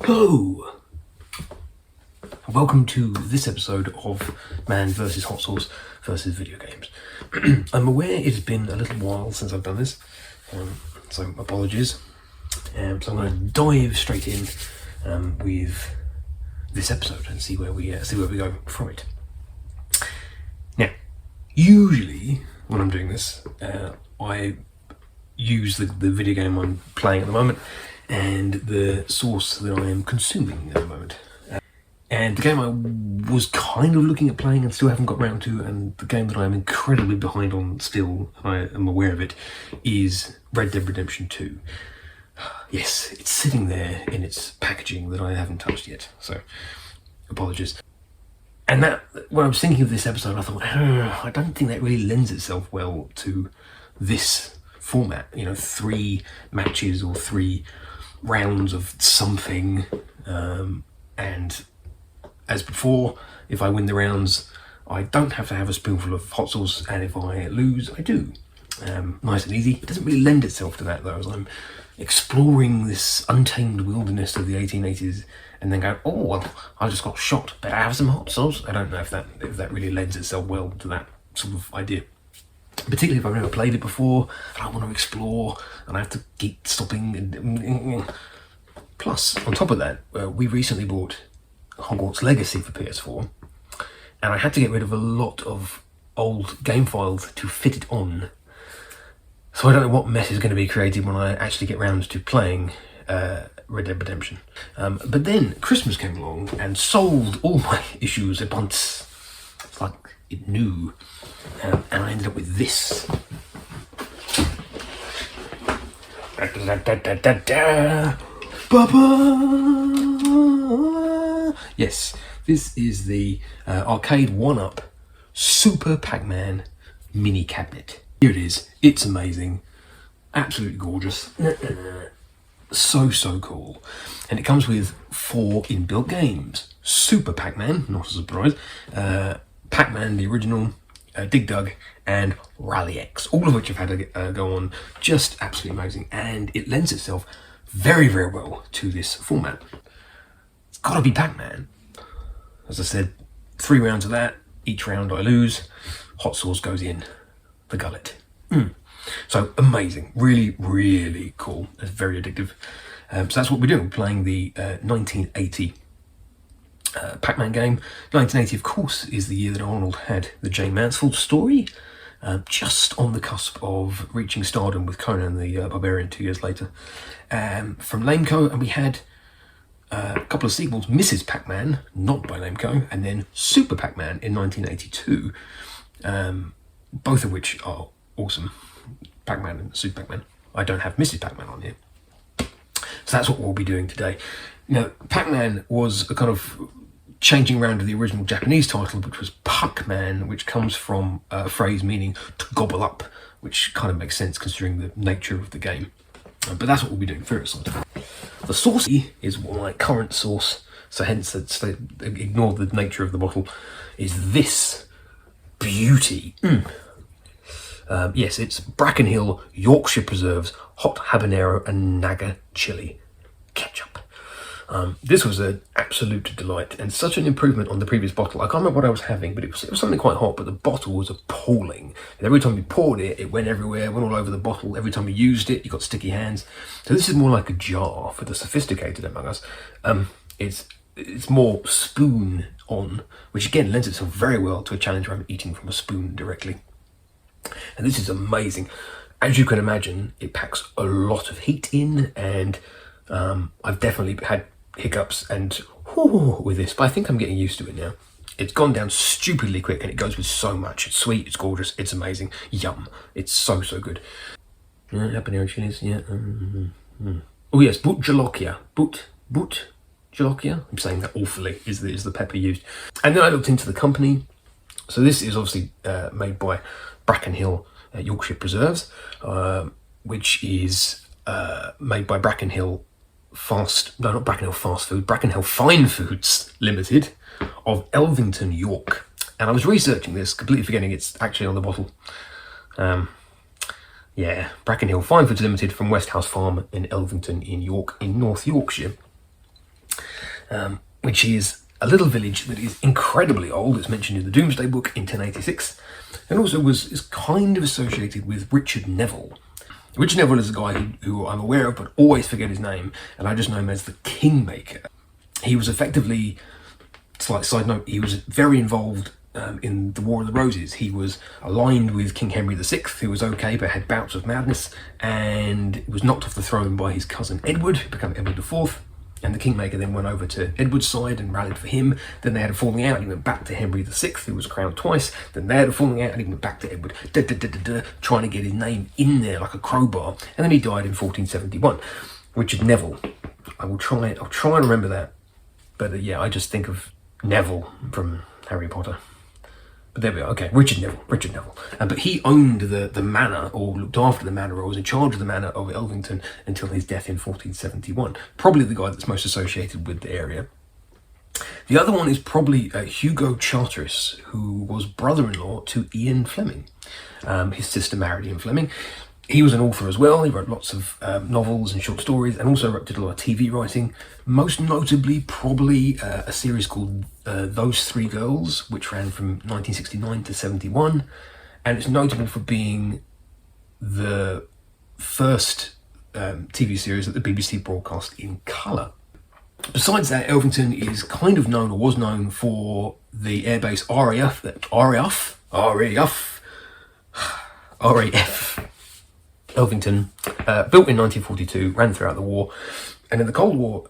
Hello! Welcome to this episode of Man vs. Hot Sauce versus Video Games. I'm aware it has been a little while since I've done this, so apologies. So I'm going to dive straight in with this episode and see where we go from it. Now, usually when I'm doing this, I use the video game I'm playing at the moment and the sauce that I am consuming at the moment. And the game I was kind of looking at playing and still haven't got round to, and the game that I'm incredibly behind on still, I am aware of it, is Red Dead Redemption 2. Yes, it's sitting there in its packaging that I haven't touched yet, so apologies. And that, when I was thinking of this episode, I thought, I don't think that really lends itself well to this format. You know, 3 matches or 3 rounds of something, and as before, if I win the rounds, I don't have to have a spoonful of hot sauce, and if I lose, I do. Nice and easy. It doesn't really lend itself to that, though, as I'm exploring this untamed wilderness of the 1880s, and then go, oh, well, I just got shot, better have some hot sauce. I don't know if that really lends itself well to that sort of idea. Particularly if I've never played it before, and I want to explore, and I have to keep stopping. Plus, on top of that, we recently bought Hogwarts Legacy for PS4, and I had to get rid of a lot of old game files to fit it on. So I don't know what mess is going to be created when I actually get round to playing Red Dead Redemption. But then Christmas came along and solved all my issues at once. It's like it knew. And I ended up with this. Yes, this is the arcade 1-up Super Pacman mini cabinet. Here it is. It's amazing. Absolutely gorgeous. So cool. And it comes with 4 inbuilt games. Super Pacman, not a surprise. Pacman, the original, Dig Dug, and Rally X, all of which have had to go on. Just absolutely amazing. And it lends itself very well to this format. It's got to be Pacman. As I said, 3 rounds of that. Each round I lose. Hot sauce goes in the gullet. So amazing. Really cool. It's very addictive. So that's what we're doing. We're playing the 1980 Pacman game. 1980, of course, is the year that Arnold had the Jane Mansfield story. Just on the cusp of reaching stardom with Conan the Barbarian 2 years later. From Lameco, and we had a couple of sequels, Mrs. Pacman, not by Lameco, and then Super Pacman in 1982, both of which are awesome. Pacman and Super Pacman. I don't have Mrs. Pacman on here. So that's what we'll be doing today. Now, Pacman was a kind of changing round of the original Japanese title, which was Puckman, which comes from a phrase meaning to gobble up, which kind of makes sense considering the nature of the game. But that's what we'll be doing. Very exciting. The sauce is my current sauce, so hence ignore the nature of the bottle, is this beauty. Yes, it's Bracken Hill Yorkshire Preserves Hot Habanero and Naga Chilli Ketchup. This was an absolute delight and such an improvement on the previous bottle. I can't remember what I was having, but it was something quite hot, but the bottle was appalling. And every time you poured it, it went everywhere, went all over the bottle. Every time you used it, you got sticky hands. So this is more like a jar for the sophisticated among us. It's more spoon on, which again lends itself very well to a challenge where I'm eating from a spoon directly. And this is amazing. As you can imagine, it packs a lot of heat in, and I've definitely had hiccups and with this, but I think I'm getting used to it now. It's gone down stupidly quick, and it goes with so much. It's sweet, it's gorgeous, it's amazing. Yum. It's so good. Habanero chilies, yeah. Oh yes, But Jalokia. I'm saying that awfully, is the pepper used. And then I looked into the company. So this is obviously made by Bracken Hill Yorkshire Preserves, which is made by Bracken Hill Fine Foods Limited of Elvington, York. And I was researching this, completely forgetting it's actually on the bottle. Yeah, Bracken Hill Fine Foods Limited from Westhouse Farm in Elvington in York, in North Yorkshire. which is a little village that is incredibly old. It's mentioned in the Domesday Book in 1086, and also is kind of associated with Richard Neville. Richard Neville is a guy who I'm aware of, but always forget his name, and I just know him as the Kingmaker. He was effectively, slight side note, he was very involved in the War of the Roses. He was aligned with King Henry VI, who was okay but had bouts of madness, and was knocked off the throne by his cousin Edward, who became Edward IV. And the Kingmaker then went over to Edward's side and rallied for him. Then they had a falling out, and he went back to Henry VI, who was crowned twice. Then they had a falling out, and he went back to Edward, trying to get his name in there like a crowbar. And then he died in 1471. Richard Neville. I'll try and remember that. But yeah, I just think of Neville from Harry Potter. But there we are. Okay, Richard Neville. But he owned the manor, or looked after the manor, or was in charge of the manor of Elvington until his death in 1471. Probably the guy that's most associated with the area. The other one is probably Hugo Charteris, who was brother-in-law to Ian Fleming. His sister married Ian Fleming. He was an author as well. He wrote lots of novels and short stories, and also did a lot of TV writing. Most notably, probably a series called Those Three Girls, which ran from 1969 to 71. And it's notable for being the first TV series that the BBC broadcast in colour. Besides that, Elvington is kind of known, or was known, for the airbase RAF Elvington, built in 1942, ran throughout the war, and in the Cold War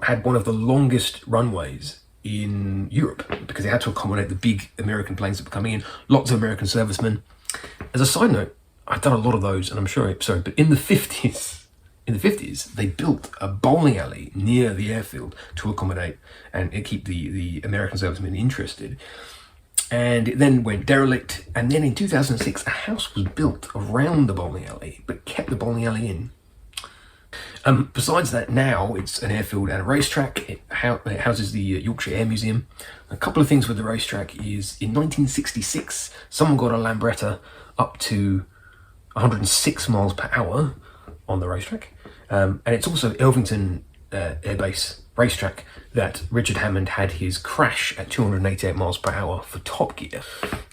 had one of the longest runways in Europe because it had to accommodate the big American planes that were coming in, lots of American servicemen. As a side note, I've done a lot of those, and but in the 50s, they built a bowling alley near the airfield to accommodate and keep the American servicemen interested. And it then went derelict, and then in 2006 a house was built around the bowling alley but kept the bowling alley in. Besides that, now it's an airfield and a racetrack. It houses the Yorkshire Air Museum. A couple of things with the racetrack is in 1966 someone got a Lambretta up to 106 miles per hour on the racetrack, and it's also Elvington Air Base racetrack that Richard Hammond had his crash at 288 miles per hour for Top Gear.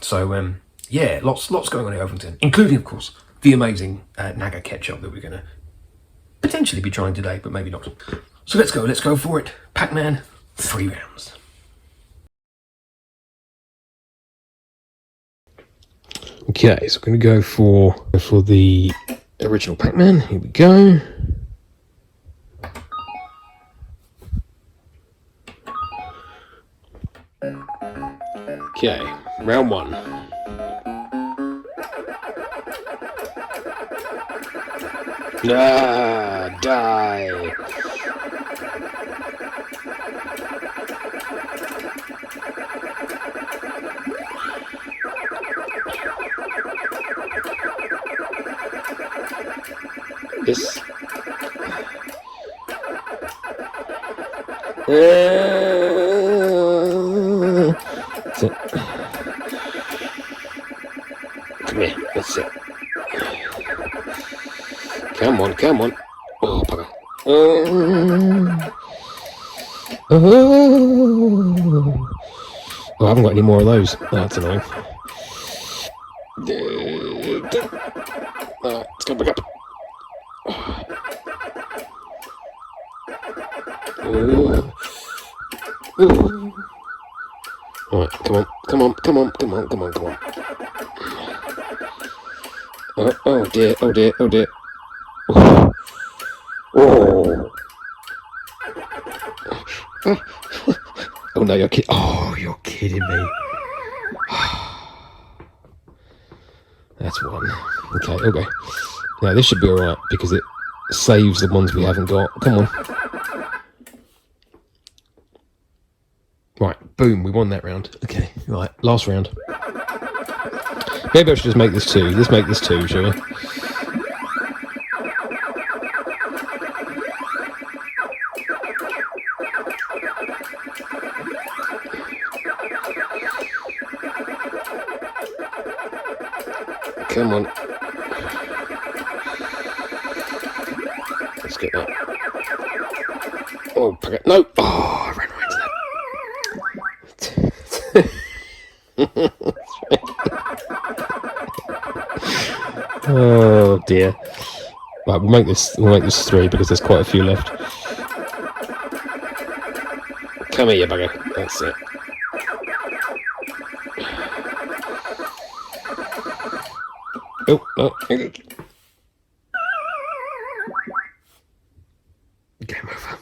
So yeah, lots going on at Elvington, including of course the amazing Naga Ketchup that we're going to potentially be trying today, but maybe not. So let's go for it. Pacman, 3 rounds. Okay, so we're going to go for the original Pacman. Here we go. Okay, round 1. Ah, die. Yes. That's it. Come here, that's it. Come on. Oh, bugger. Oh, I haven't got any more of those. That's annoying. Let's go back up. Alright, come on. Oh dear. Oh. Oh no, you're kidding. Oh, you're kidding me. That's 1. Okay. Now this should be alright because it saves the ones we haven't got. Come on. Right, boom, we won that round. Okay, right, last round. Maybe I should just make this 2. Let's make this 2, shall we? Come on. Let's get that. Oh, no! Oh, I ran right into that. Oh dear. Right, we'll make this 3 because there's quite a few left. Come here, you bugger. That's it. Oh. Game over.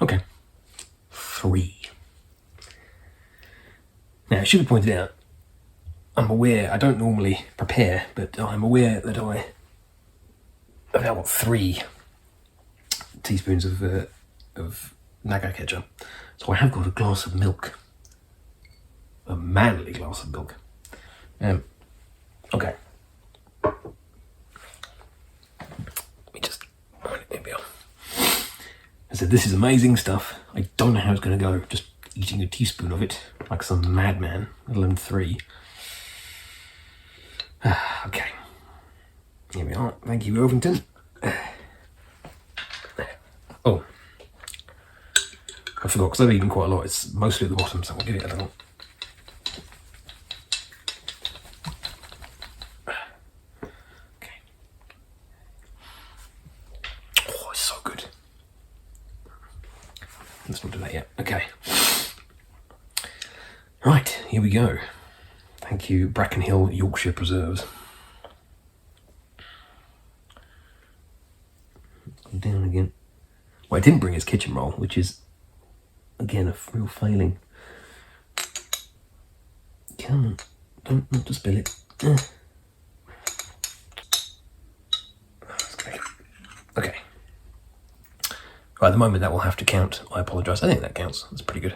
Okay. 3. Now, it should be pointed out, I'm aware, I don't normally prepare, but I'm aware that I've got 3 teaspoons of Naga ketchup. So I have got a glass of milk. A manly glass of milk. Okay. Let me just... There we are. I said, this is amazing stuff. I don't know how it's going to go. Just eating a teaspoon of it like some madman, let alone 3. Okay. Here we are. Thank you, Ovington. Oh. I forgot, because I've eaten quite a lot. It's mostly at the bottom, so I'll give it a little. Okay. Oh, it's so good. Let's not do that yet. Okay. Right, here we go. Thank you, Bracken Hill Yorkshire Preserves. Down again. Well, I didn't bring his kitchen roll, which is, again, a real failing. Come on, don't not to spill it. Okay. Right, at the moment that will have to count. I apologise. I think that counts. That's pretty good.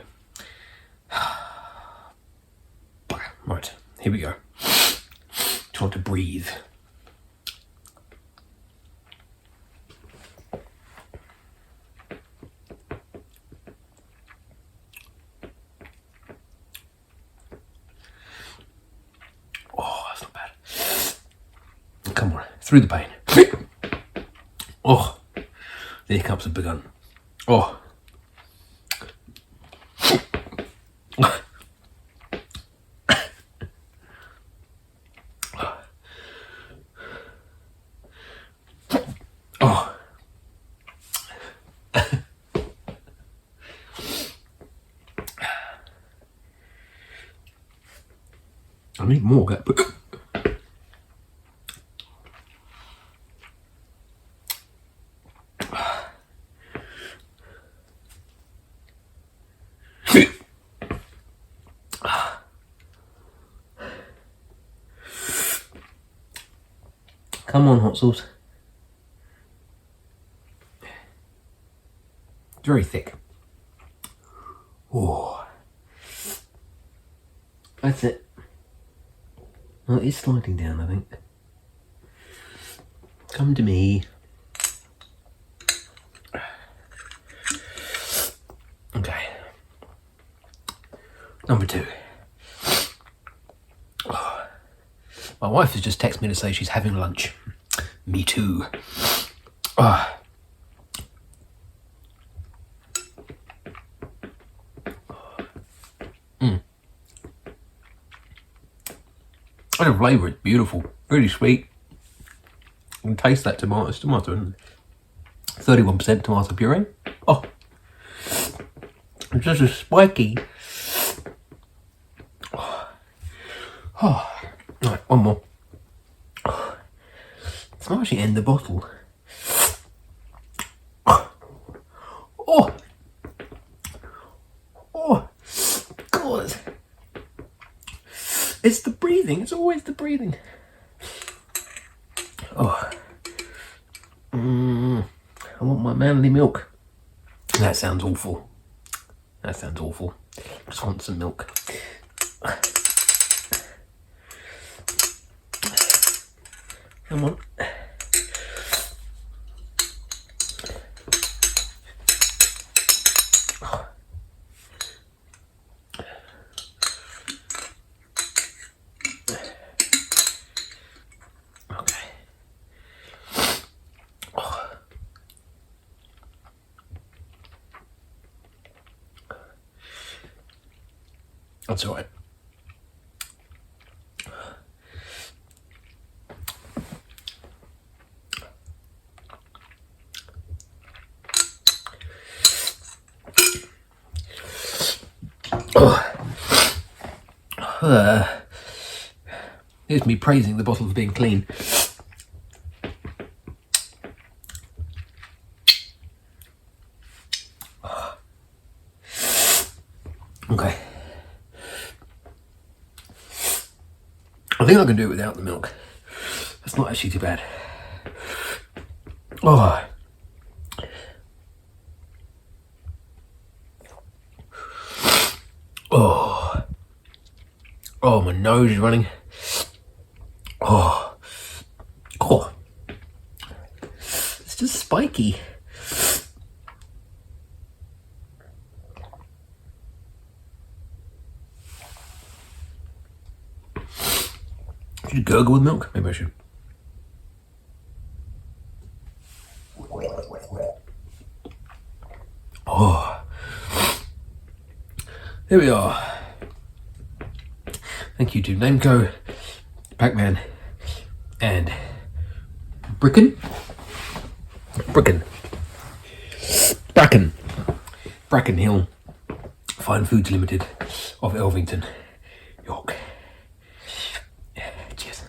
Right, here we go. Try to breathe. Oh, that's not bad. Come on, through the pain. Oh, the hiccups have begun. Oh. Oh. I need more. Come on, hot sauce. It's very thick. Oh. That's it. Oh, it's sliding down, I think. Come to me. Okay. Number 2. Oh. My wife has just texted me to say she's having lunch. Me too. Oh. The flavour is beautiful, really sweet. You can taste that tomato. It's tomato, isn't it? 31% tomato puree. Oh, it's just as spiky. Oh. Right, one more. Oh. It's not actually in the bottle. Oh, oh, God. It's the breathing. It's always the breathing. Oh. I want my manly milk. That sounds awful. That sounds awful. Just want some milk. Come on. That's all right. Here's me praising the bottle for being clean. Okay. I think I can do it without the milk. That's not actually too bad. Oh. Oh. Oh, my nose is running. Oh. Oh. It's just spiky. Should you gurgle with milk? Maybe I should. Oh. Here we are. Thank you to Nameco, Pacman, and Bracken Hill Fine Foods Limited of Elvington, York. Cheers.